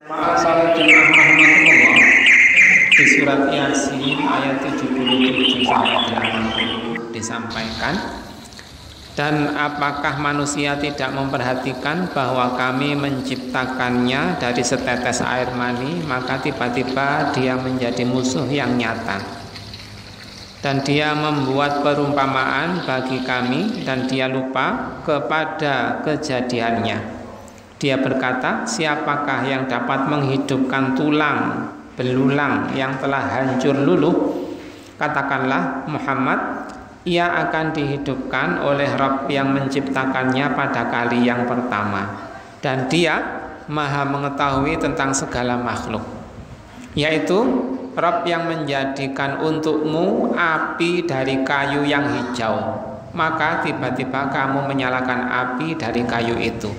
Salat jemaah rahmatullah di surat Yasin ayat 77 sampai 80 disampaikan. Dan apakah manusia tidak memperhatikan bahwa kami menciptakannya dari setetes air mani, maka tiba-tiba dia menjadi musuh yang nyata. Dan dia membuat perumpamaan bagi kami dan dia lupa kepada kejadiannya. Dia berkata, siapakah yang dapat menghidupkan tulang belulang yang telah hancur luluh? Katakanlah Muhammad, ia akan dihidupkan oleh Rabb yang menciptakannya pada kali yang pertama. Dan dia maha mengetahui tentang segala makhluk, yaitu Rabb yang menjadikan untukmu api dari kayu yang hijau. Maka tiba-tiba kamu menyalakan api dari kayu itu.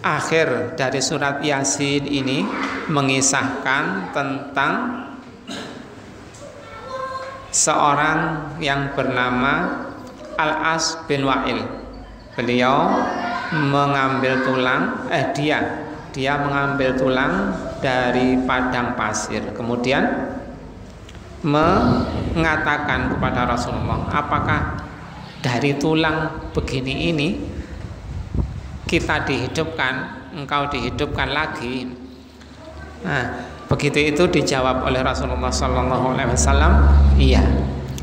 Akhir dari surat Yasin ini mengisahkan tentang seorang yang bernama Al-As bin Wa'il. Beliau mengambil tulang, dia mengambil tulang dari padang pasir. Kemudian mengatakan kepada Rasulullah, apakah dari tulang begini ini kita dihidupkan, engkau dihidupkan lagi? Nah, begitu itu dijawab oleh Rasulullah SAW, iya.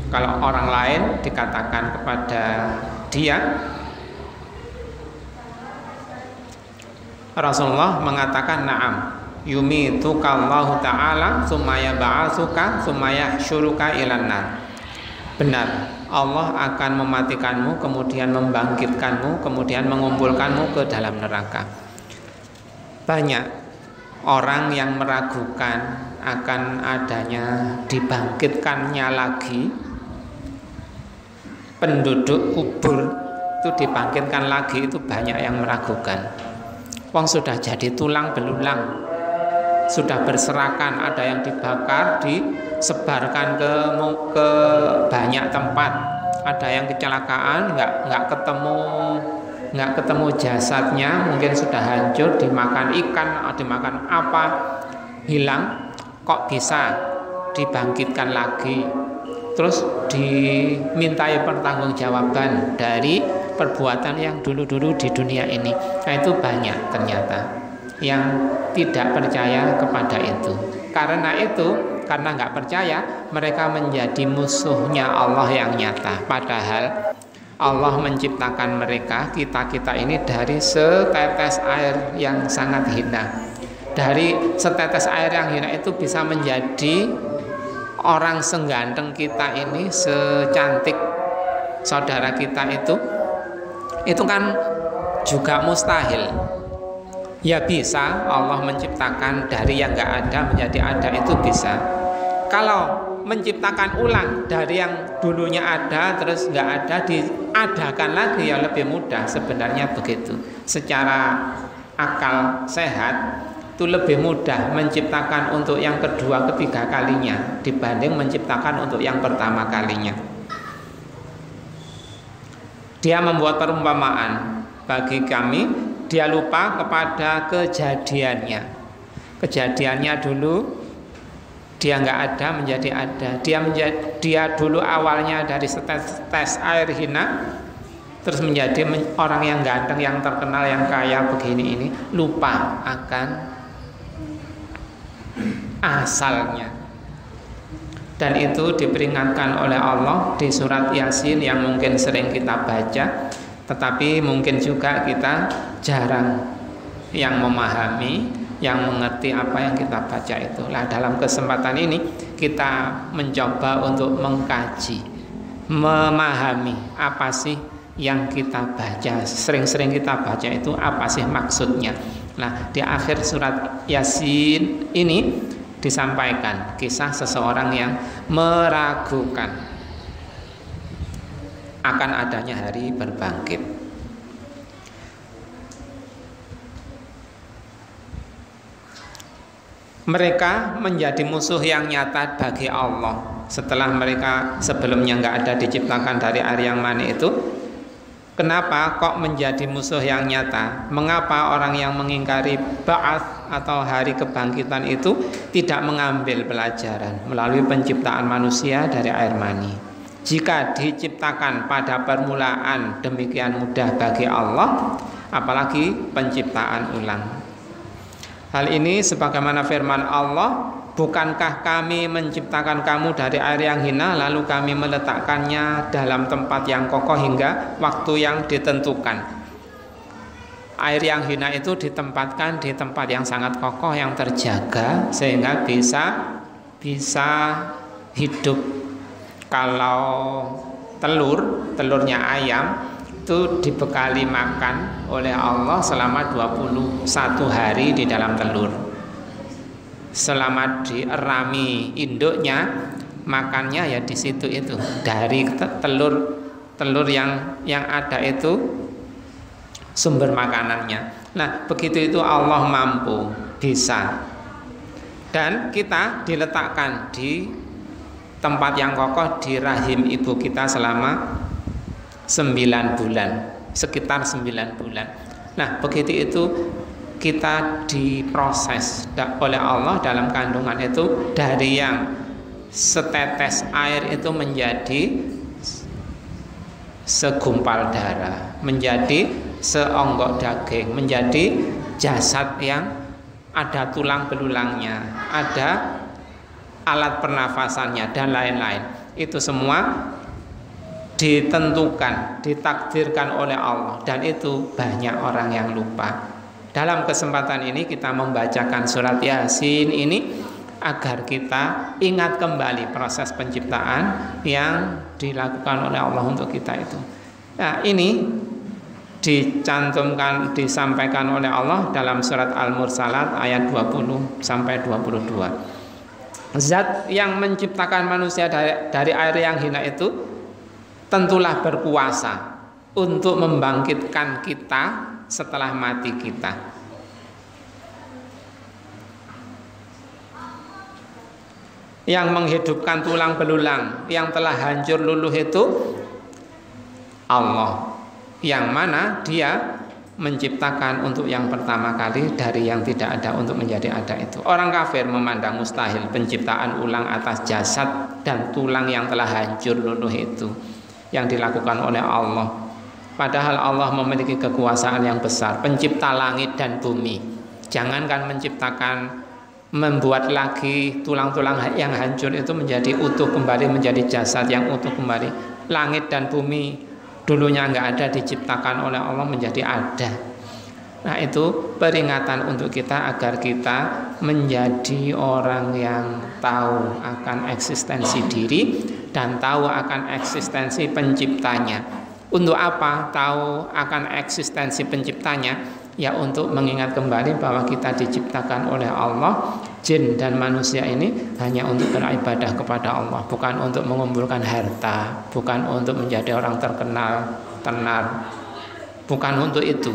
Kalau orang lain dikatakan kepada dia, Rasulullah mengatakan na'am, yumitukallahu ta'ala summa yab'atsuka summa yahsyuruka ilan nar. Benar, Allah akan mematikanmu, kemudian membangkitkanmu, kemudian mengumpulkanmu ke dalam neraka. Banyak orang yang meragukan akan adanya dibangkitkannya lagi. Penduduk kubur itu dibangkitkan lagi, itu banyak yang meragukan. Wong sudah jadi tulang belulang, sudah berserakan, ada yang dibakar, disebarkan ke banyak tempat, ada yang kecelakaan, nggak ketemu jasadnya, mungkin sudah hancur, dimakan ikan, dimakan apa, hilang, kok bisa dibangkitkan lagi, terus dimintai pertanggungjawaban dari perbuatan yang dulu-dulu di dunia ini. Nah, itu banyak ternyata yang tidak percaya kepada itu. Karena nggak percaya, mereka menjadi musuhnya Allah yang nyata. Padahal Allah menciptakan mereka, kita ini dari setetes air yang sangat hina. Dari setetes air yang hina itu bisa menjadi orang seganteng kita ini, secantik saudara kita itu kan juga mustahil. Ya bisa, Allah menciptakan dari yang nggak ada menjadi ada, itu bisa. Kalau menciptakan ulang dari yang dulunya ada terus nggak ada, diadakan lagi, ya lebih mudah sebenarnya begitu. Secara akal sehat itu lebih mudah menciptakan untuk yang kedua, ketiga kalinya dibanding menciptakan untuk yang pertama kalinya. Dia membuat perumpamaan bagi kami, dia lupa kepada kejadiannya. Kejadiannya dulu dia nggak ada menjadi ada. Dia dulu awalnya dari setetes air hina, terus menjadi orang yang ganteng, yang terkenal, yang kaya begini ini, lupa akan asalnya. Dan itu diperingatkan oleh Allah di surat Yasin yang mungkin sering kita baca, tetapi mungkin juga kita jarang yang memahami, yang mengerti apa yang kita baca itu. Nah, dalam kesempatan ini kita mencoba untuk mengkaji, memahami apa sih yang kita baca, sering-sering kita baca itu apa sih maksudnya. Nah, di akhir surat Yasin ini disampaikan kisah seseorang yang meragukan akan adanya hari berbangkit. Mereka menjadi musuh yang nyata bagi Allah setelah mereka sebelumnya nggak ada, diciptakan dari air yang mani itu. Kenapa kok menjadi musuh yang nyata? Mengapa orang yang mengingkari ba'ats atau hari kebangkitan itu tidak mengambil pelajaran melalui penciptaan manusia dari air mani? Jika diciptakan pada permulaan demikian mudah bagi Allah, apalagi penciptaan ulang. Hal ini sebagaimana firman Allah, bukankah kami menciptakan kamu dari air yang hina, lalu kami meletakkannya dalam tempat yang kokoh hingga waktu yang ditentukan. Air yang hina itu ditempatkan di tempat yang sangat kokoh, yang terjaga, sehingga bisa hidup. Kalau telurnya ayam itu dibekali makan oleh Allah selama 21 hari di dalam telur. Selama dierami induknya, makannya ya di situ itu, dari telur yang ada itu sumber makanannya. Nah, begitu itu Allah mampu, bisa. Dan kita diletakkan di tempat yang kokoh di rahim ibu kita selama 9 bulan, sekitar 9 bulan. Nah, begitu itu kita diproses oleh Allah dalam kandungan itu, dari yang setetes air itu menjadi segumpal darah, menjadi seonggok daging, menjadi jasad yang ada tulang belulangnya, ada alat pernafasannya dan lain-lain. Itu semua ditentukan, ditakdirkan oleh Allah, dan itu banyak orang yang lupa. Dalam kesempatan ini kita membacakan surat Yasin ini agar kita ingat kembali proses penciptaan yang dilakukan oleh Allah untuk kita itu. Nah, ini disampaikan oleh Allah dalam surat Al-Mursalat ayat 20 sampai 22. Zat yang menciptakan manusia dari air yang hina itu tentulah berkuasa untuk membangkitkan kita setelah mati kita. Yang menghidupkan tulang belulang yang telah hancur luluh itu Allah, yang mana Dia menciptakan untuk yang pertama kali dari yang tidak ada untuk menjadi ada itu. Orang kafir memandang mustahil penciptaan ulang atas jasad dan tulang yang telah hancur luluh itu yang dilakukan oleh Allah. Padahal Allah memiliki kekuasaan yang besar, pencipta langit dan bumi. Jangankan menciptakan, membuat lagi tulang-tulang yang hancur itu menjadi utuh kembali, menjadi jasad yang utuh kembali. Langit dan bumi dulunya nggak ada, diciptakan oleh Allah menjadi ada. Nah, itu peringatan untuk kita agar kita menjadi orang yang tahu akan eksistensi diri dan tahu akan eksistensi penciptanya. Untuk apa tahu akan eksistensi penciptanya? Ya, untuk mengingat kembali bahwa kita diciptakan oleh Allah. Jin dan manusia ini hanya untuk beribadah kepada Allah, bukan untuk mengumpulkan harta, bukan untuk menjadi orang terkenal, tenar, bukan untuk itu.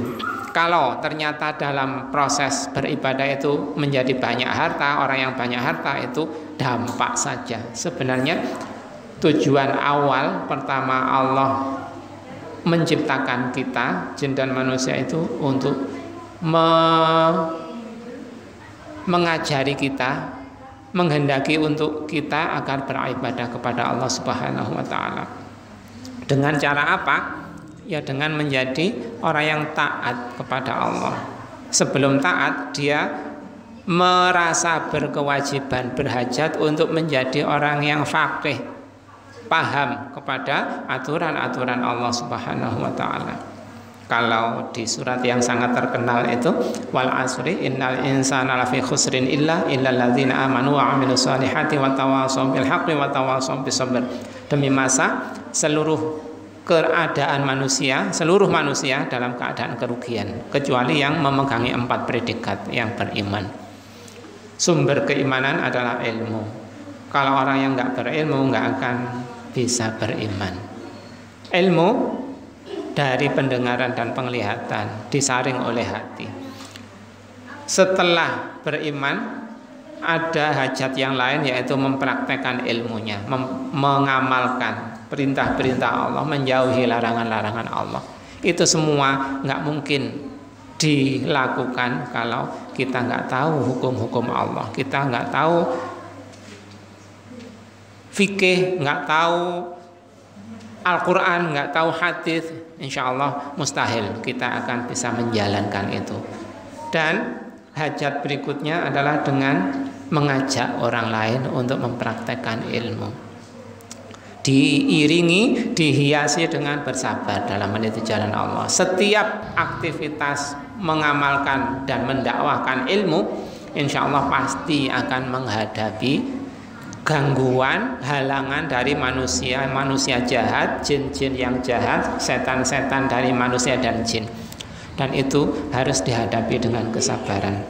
Kalau ternyata dalam proses beribadah itu menjadi banyak harta, orang yang banyak harta itu dampak saja. Sebenarnya tujuan awal pertama Allah menciptakan kita, jin dan manusia itu untuk mengajari kita, menghendaki untuk kita agar beribadah kepada Allah Subhanahu wa taala. Dengan cara apa? Ya, dengan menjadi orang yang taat kepada Allah. Sebelum taat, dia merasa berkewajiban, berhajat untuk menjadi orang yang faqih, paham kepada aturan-aturan Allah Subhanahu wa taala. Kalau di surat yang sangat terkenal itu, wal asri innal insana lafi khusrin illal ladzina amanu wa amilus solihati wa tawashaw bil haqqi wa tawashaw bis sabr. Demi masa seluruh keadaan manusia, seluruh manusia dalam keadaan kerugian, kecuali yang memegangi 4 predikat yang beriman. Sumber keimanan adalah ilmu. Kalau orang yang nggak berilmu nggak akan bisa beriman. Ilmu dari pendengaran dan penglihatan, disaring oleh hati. Setelah beriman, ada hajat yang lain, yaitu mempraktekkan ilmunya, mengamalkan perintah-perintah Allah, menjauhi larangan-larangan Allah. Itu semua nggak mungkin dilakukan kalau kita nggak tahu hukum-hukum Allah, kita nggak tahu fikih, nggak tahu Al-Quran, nggak tahu hadis. Insya Allah mustahil kita akan bisa menjalankan itu. Dan hajat berikutnya adalah dengan mengajak orang lain untuk mempraktekkan ilmu, diiringi, dihiasi dengan bersabar dalam meniti jalan Allah. Setiap aktivitas mengamalkan dan mendakwahkan ilmu, insya Allah pasti akan menghadapi gangguan, halangan dari manusia jahat, jin-jin yang jahat, setan-setan dari manusia dan jin. Dan itu harus dihadapi dengan kesabaran.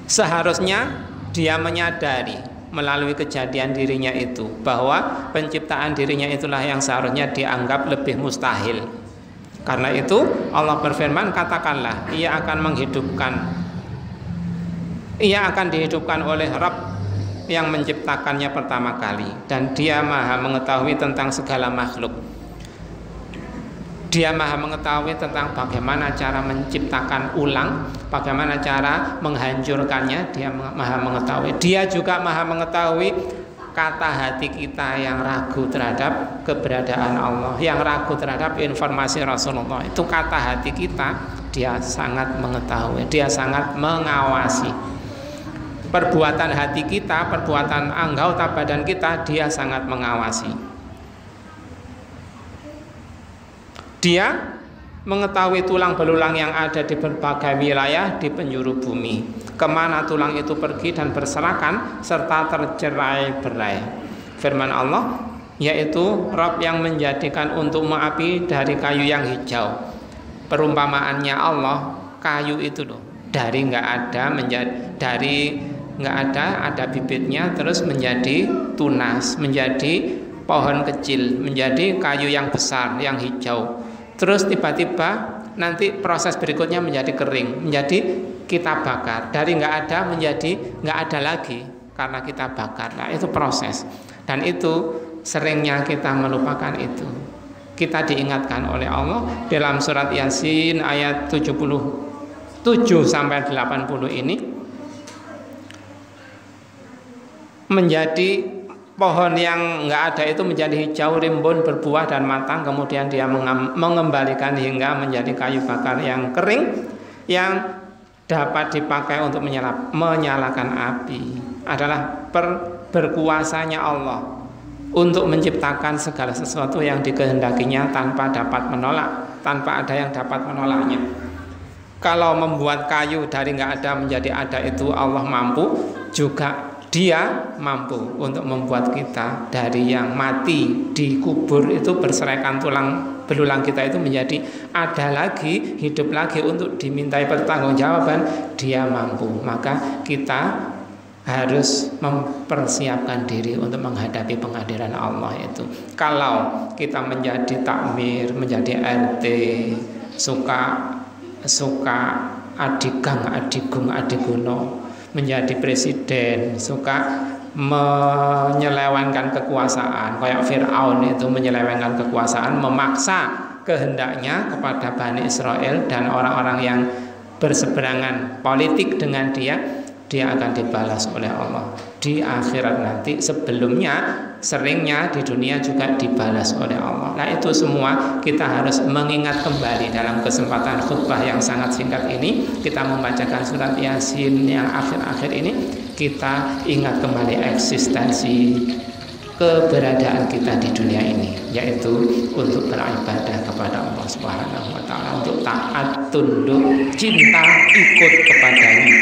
Seharusnya dia menyadari melalui kejadian dirinya itu bahwa penciptaan dirinya itulah yang seharusnya dianggap lebih mustahil. Karena itu Allah berfirman, katakanlah ia akan dihidupkan oleh Rabb yang menciptakannya pertama kali, dan dia maha mengetahui tentang segala makhluk. Dia maha mengetahui tentang bagaimana cara menciptakan ulang, bagaimana cara menghancurkannya. Dia maha mengetahui. Dia juga maha mengetahui kata hati kita yang ragu terhadap keberadaan Allah, yang ragu terhadap informasi Rasulullah. Itu kata hati kita, dia sangat mengetahui, dia sangat mengawasi. Perbuatan hati kita, perbuatan anggota badan kita, dia sangat mengawasi. Dia mengetahui tulang belulang yang ada di berbagai wilayah di penjuru bumi, kemana tulang itu pergi dan berserakan serta tercerai-berai. Firman Allah, yaitu Rabb yang menjadikan untukmu api dari kayu yang hijau. Perumpamaannya Allah, kayu itu loh, dari nggak ada bibitnya terus menjadi tunas, menjadi pohon kecil, menjadi kayu yang besar, yang hijau. Terus tiba-tiba nanti proses berikutnya menjadi kering, menjadi kita bakar. Dari nggak ada menjadi nggak ada lagi karena kita bakar. Nah itu proses. Dan itu seringnya kita melupakan itu. Kita diingatkan oleh Allah dalam surat Yasin ayat 77 sampai 80 ini, menjadi pohon yang enggak ada itu menjadi hijau, rimbun, berbuah dan matang. Kemudian dia mengembalikan hingga menjadi kayu bakar yang kering, yang dapat dipakai untuk menyalakan api. Adalah berkuasanya Allah untuk menciptakan segala sesuatu yang dikehendakinya tanpa dapat menolak, tanpa ada yang dapat menolaknya. Kalau membuat kayu dari enggak ada menjadi ada itu Allah mampu, juga Dia mampu untuk membuat kita dari yang mati dikubur itu berserakan tulang belulang kita itu menjadi ada lagi, hidup lagi untuk dimintai pertanggungjawaban. Dia mampu. Maka kita harus mempersiapkan diri untuk menghadapi pengadilan Allah itu. Kalau kita menjadi takmir, menjadi RT, suka adigang, adigung, adiguno, menjadi presiden, suka menyelewengkan kekuasaan, kayak Fir'aun itu menyelewengkan kekuasaan, memaksa kehendaknya kepada Bani Israel dan orang-orang yang berseberangan politik dengan dia akan dibalas oleh Allah di akhirat nanti. Sebelumnya seringnya di dunia juga dibalas oleh Allah. Nah itu semua kita harus mengingat kembali dalam kesempatan khutbah yang sangat singkat ini. Kita membacakan surat Yasin yang akhir-akhir ini, kita ingat kembali eksistensi keberadaan kita di dunia ini, yaitu untuk beribadah kepada Allah Subhanahu wa ta'ala, untuk taat, tunduk, cinta, ikut kepadanya.